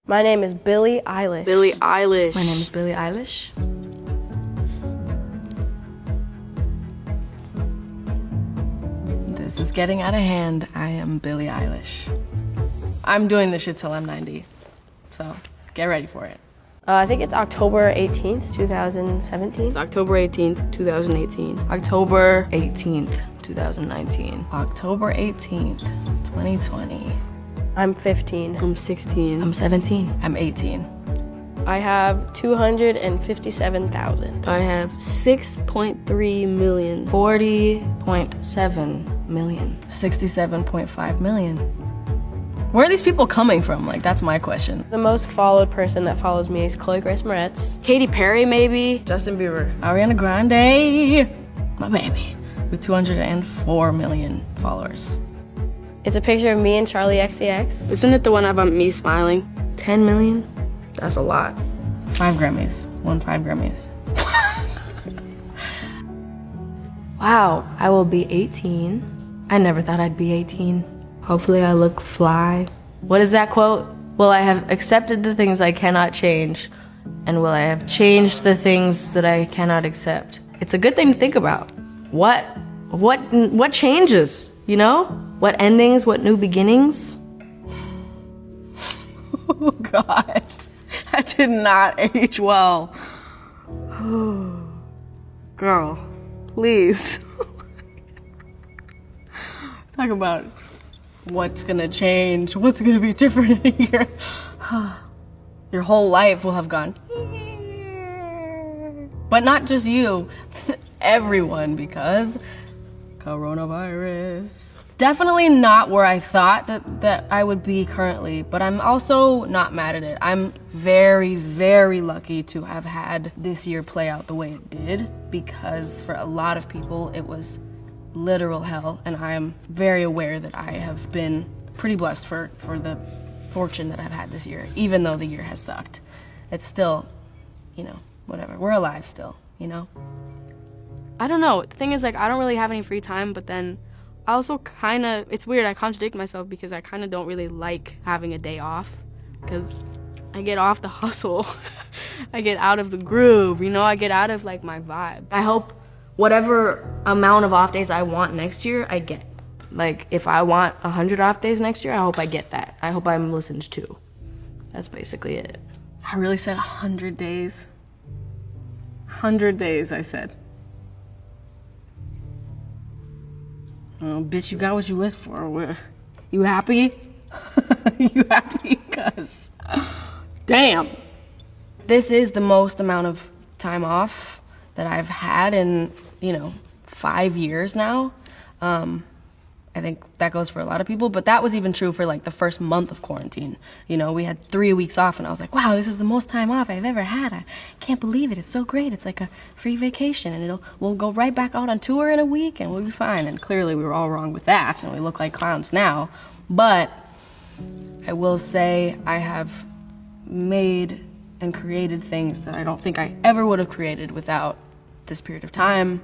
My name is Billie Eilish. Billie Eilish. My name is Billie Eilish. This is getting out of hand. I am Billie Eilish. I'm doing this shit till I'm 90, so get ready for it. I think it's October 18th, 2017. It's October 18th, 2018. October 18th, 2019. October 18th, 2020. I'm 15. I'm 16. I'm 17. I'm 18. I have 257,000. I have 6.3 million. 40.7 million. 67.5 million. Where are these people coming from? Like, that's my question. The most followed person that follows me is Chloe Grace Moretz. Katy Perry, maybe? Justin Bieber. Ariana Grande. My baby. With 204 million followers. It's a picture of me and Charlie XCX. Isn't it the one about me smiling? 10 million? That's a lot. 5 Grammys. Won 5 Grammys. Wow, I will be 18. I never thought I'd be 18. Hopefully I look fly. What is that quote? Will I have accepted the things I cannot change? And will I have changed the things that I cannot accept? It's a good thing to think about. What changes, you know? What endings, what new beginnings? Oh God, that did not age well. Girl, please. Talk about what's gonna change, what's gonna be different in a year. Your whole life will have gone. But not just you, everyone, because coronavirus. Definitely not where I thought that I would be currently, but I'm also not mad at it. I'm very, very lucky to have had this year play out the way it did, because for a lot of people it was literal hell, and I am very aware that I have been pretty blessed for the fortune that I've had this year, even though the year has sucked. It's still, you know, whatever. We're alive still, you know? I don't know. The thing is, like, I don't really have any free time, but then I also kind of, it's weird, I contradict myself because I kind of don't really like having a day off because I get off the hustle. I get out of the groove, you know? I get out of, like, my vibe. I hope whatever amount of off days I want next year, I get. Like, if I want 100 off days next year, I hope I get that. I hope I'm listened to. That's basically it. I really said 100 days. 100 days, I said. Oh, bitch, you got what you wished for. You happy? You happy? Cause, damn. This is the most amount of time off that I've had in, 5 years now. I think that goes for a lot of people, but that was even true for like the first month of quarantine. We had 3 weeks off and I was like, wow, this is the most time off I've ever had. I can't believe it. It's so great. It's like a free vacation and we'll go right back out on tour in a week and we'll be fine. And clearly we were all wrong with that and we look like clowns now. But I will say I have made and created things that I don't think I ever would have created without this period of time.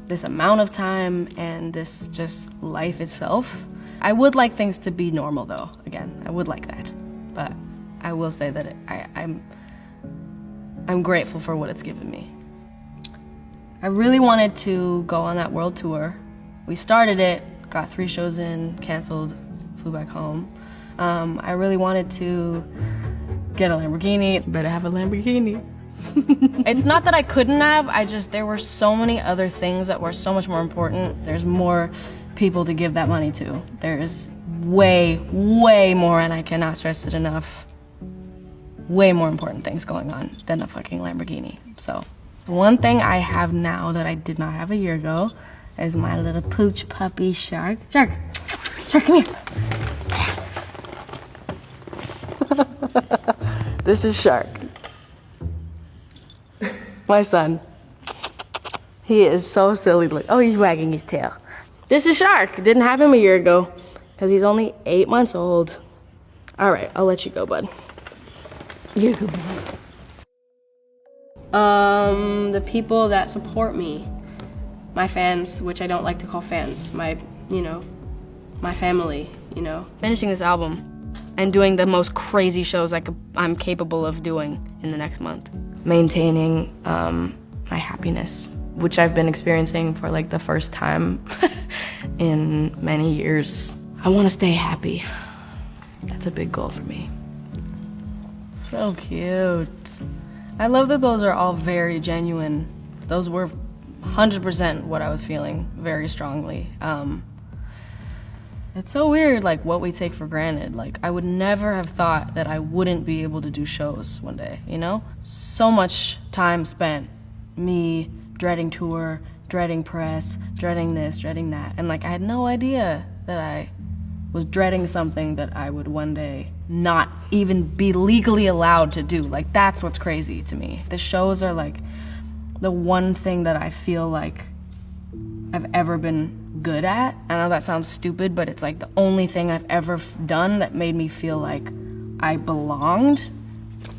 This amount of time and this just life itself. I would like things to be normal though, again, I would like that. But I will say that I'm grateful for what it's given me. I really wanted to go on that world tour. We started it, got 3 shows in, canceled, flew back home. I really wanted to get a Lamborghini. Better have a Lamborghini. It's not that I couldn't have, there were so many other things that were so much more important. There's more people to give that money to. There's way, way more, and I cannot stress it enough, way more important things going on than a fucking Lamborghini. So, the one thing I have now that I did not have a year ago is my little pooch puppy Shark. Shark, come here. This is Shark. My son. He is so silly. Oh, he's wagging his tail. This is Shark. Didn't have him a year ago because he's only 8 months old. All right, I'll let you go, bud. You're a good boy. The people that support me, my fans, which I don't like to call fans, my family, Finishing this album and doing the most crazy shows I'm capable of doing in the next month. Maintaining my happiness, which I've been experiencing for like the first time in many years. I want to stay happy. That's a big goal for me. So cute. I love that those are all very genuine. Those were 100% what I was feeling very strongly. It's so weird, like, what we take for granted. Like, I would never have thought that I wouldn't be able to do shows one day, you know? So much time spent, me dreading tour, dreading press, dreading this, dreading that. And, like, I had no idea that I was dreading something that I would one day not even be legally allowed to do. Like, that's what's crazy to me. The shows are, like, the one thing that I feel like I've ever been good at. I know that sounds stupid, but it's like the only thing I've ever done that made me feel like I belonged.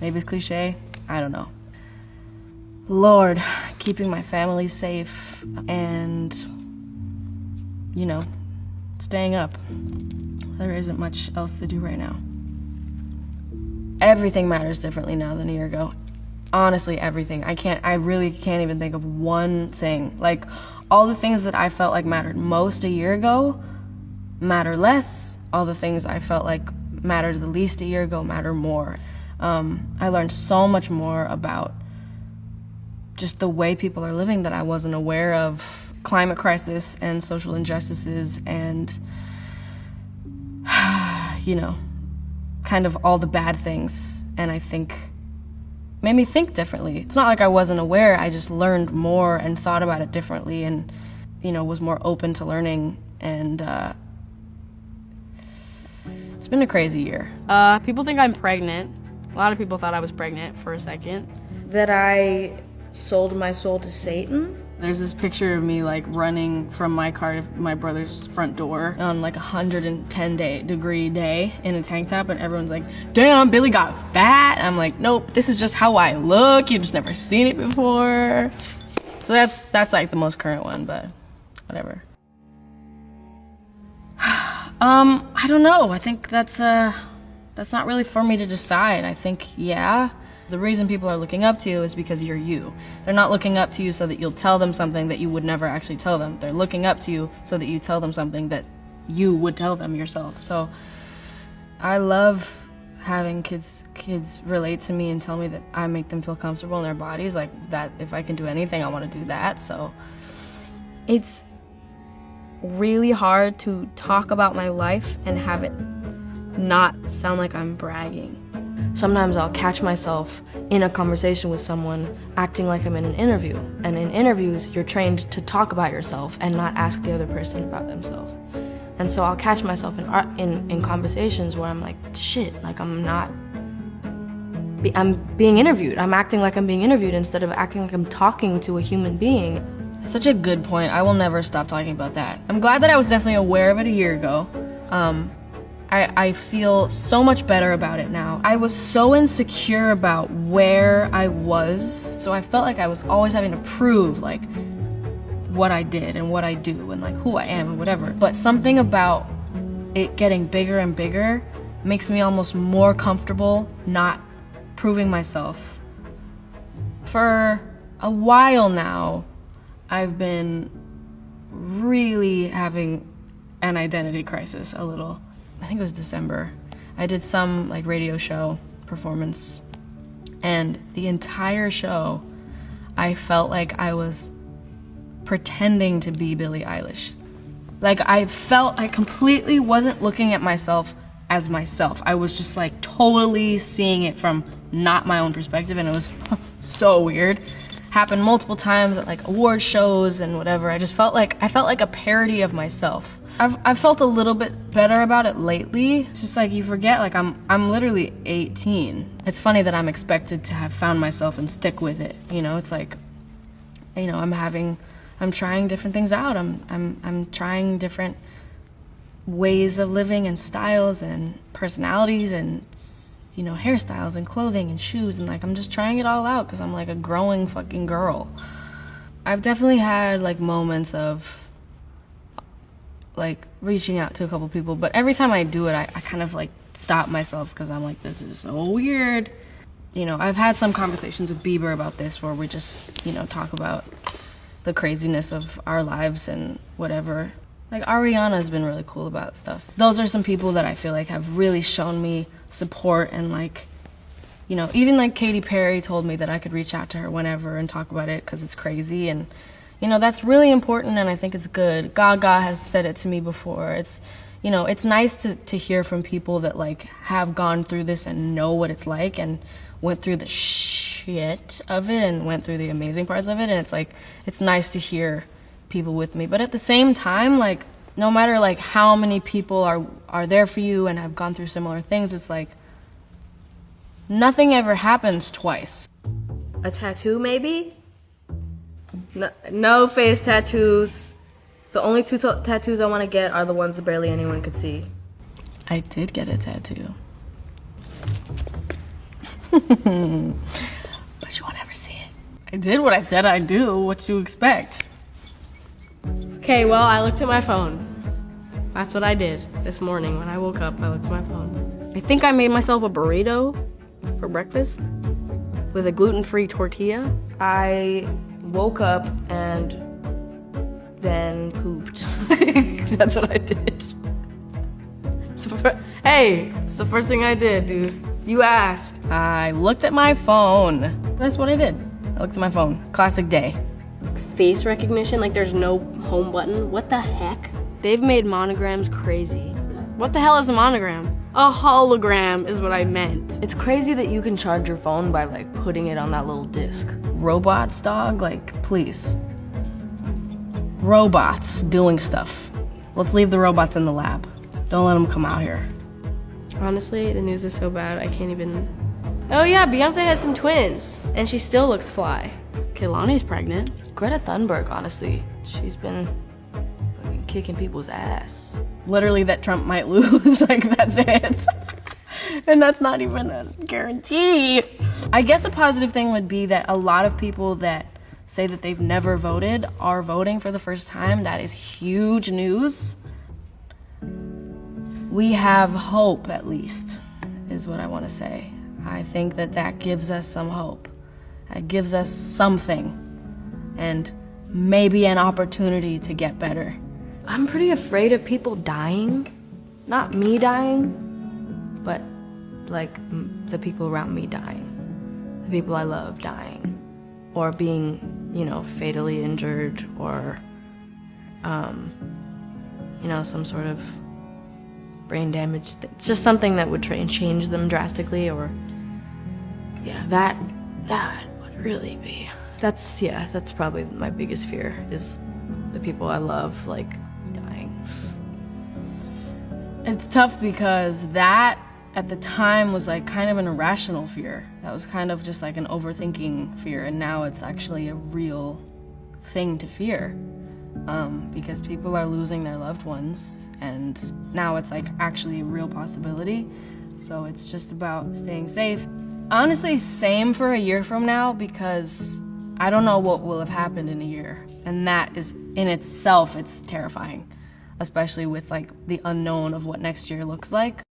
Maybe it's cliche, I don't know. Lord, keeping my family safe and, you know, staying up. There isn't much else to do right now. Everything matters differently now than a year ago. Honestly, everything. I really can't even think of one thing. Like, all the things that I felt like mattered most a year ago matter less. All the things I felt like mattered the least a year ago matter more. I learned so much more about just the way people are living that I wasn't aware of. Climate crisis and social injustices and, you know, kind of all the bad things. And I think made me think differently. It's not like I wasn't aware, I just learned more and thought about it differently and, you know, was more open to learning. And it's been a crazy year. People think I'm pregnant. A lot of people thought I was pregnant for a second. That I sold my soul to Satan. There's this picture of me like running from my car to my brother's front door on like 110-degree day in a tank top, and everyone's like, damn, Billie got fat. And I'm like, nope, this is just how I look. You've just never seen it before. So that's like the most current one, but whatever. I don't know. I think that's not really for me to decide. I think, yeah. The reason people are looking up to you is because you're you. They're not looking up to you so that you'll tell them something that you would never actually tell them. They're looking up to you so that you tell them something that you would tell them yourself. So I love having kids relate to me and tell me that I make them feel comfortable in their bodies. Like that, if I can do anything, I want to do that. So it's really hard to talk about my life and have it not sound like I'm bragging. Sometimes I'll catch myself in a conversation with someone acting like I'm in an interview. And in interviews, you're trained to talk about yourself and not ask the other person about themselves. And so I'll catch myself in conversations where I'm like, shit, like I'm being interviewed. I'm acting like I'm being interviewed instead of acting like I'm talking to a human being. Such a good point. I will never stop talking about that. I'm glad that I was definitely aware of it a year ago. I feel so much better about it now. I was so insecure about where I was, so I felt like I was always having to prove like what I did and what I do and like who I am and whatever. But something about it getting bigger and bigger makes me almost more comfortable not proving myself. For a while now, I've been really having an identity crisis a little. I think it was December. I did some like radio show performance, and the entire show I felt like I was pretending to be Billie Eilish. Like I completely wasn't looking at myself as myself. I was just like totally seeing it from not my own perspective, and it was so weird. Happened multiple times at like award shows and whatever. I felt like a parody of myself. I've felt a little bit better about it lately. It's just like you forget, like I'm literally 18. It's funny that I'm expected to have found myself and stick with it. You know, it's like, you know, I'm trying different things out. I'm trying different ways of living and styles and personalities and, you know, hairstyles and clothing and shoes, and like I'm just trying it all out because I'm like a growing fucking girl. I've definitely had like moments of like reaching out to a couple people, but every time I do it, I kind of like stop myself because I'm like, this is so weird. You know, I've had some conversations with Bieber about this where we just, you know, talk about the craziness of our lives and whatever. Like, Ariana has been really cool about stuff. Those are some people that I feel like have really shown me support, and like, you know, even like Katy Perry told me that I could reach out to her whenever and talk about it because it's crazy, and you know, that's really important, and I think it's good. Gaga has said it to me before. It's, you know, it's nice to hear from people that like have gone through this and know what it's like and went through the shit of it and went through the amazing parts of it, and it's like, it's nice to hear people with me. But at the same time, like, no matter like how many people are there for you and have gone through similar things, it's like nothing ever happens twice. A tattoo, maybe? No face tattoos. The only two tattoos I want to get are the ones that barely anyone could see. I did get a tattoo. But you won't ever see it. I did what I said I'd do. What you expect? Okay, well, I looked at my phone. That's what I did this morning when I woke up. I looked at my phone. I think I made myself a burrito for breakfast with a gluten-free tortilla. I woke up and then pooped. That's what I did. Hey, it's the first thing I did, dude. You asked. I looked at my phone. That's what I did. I looked at my phone. Classic day. Face recognition, like there's no home button. What the heck? They've made monograms crazy. What the hell is a monogram? A hologram is what I meant. It's crazy that you can charge your phone by like putting it on that little disc. Robots, dog, like, please. Robots doing stuff. Let's leave the robots in the lab. Don't let them come out here. Honestly, the news is so bad, I can't even... Oh yeah, Beyonce had some twins, and she still looks fly. Kehlani's pregnant. Greta Thunberg, honestly, she's been fucking kicking people's ass. Literally that Trump might lose, like, that's it. And that's not even a guarantee. I guess a positive thing would be that a lot of people that say that they've never voted are voting for the first time. That is huge news. We have hope, at least, is what I want to say. I think that that gives us some hope. It gives us something, and maybe an opportunity to get better. I'm pretty afraid of people dying. Not me dying, but like the people around me dying. The people I love dying. Or being, you know, fatally injured, or, you know, some sort of brain damage. It's just something that would change them drastically, or, yeah, that would really be. That's probably my biggest fear, is the people I love, like, dying. It's tough because that, at the time, was like kind of an irrational fear. That was kind of just like an overthinking fear, and now it's actually a real thing to fear. Because people are losing their loved ones, and now it's like actually a real possibility. So it's just about staying safe. Honestly, same for a year from now, because I don't know what will have happened in a year. And that is, in itself, it's terrifying. Especially with like the unknown of what next year looks like.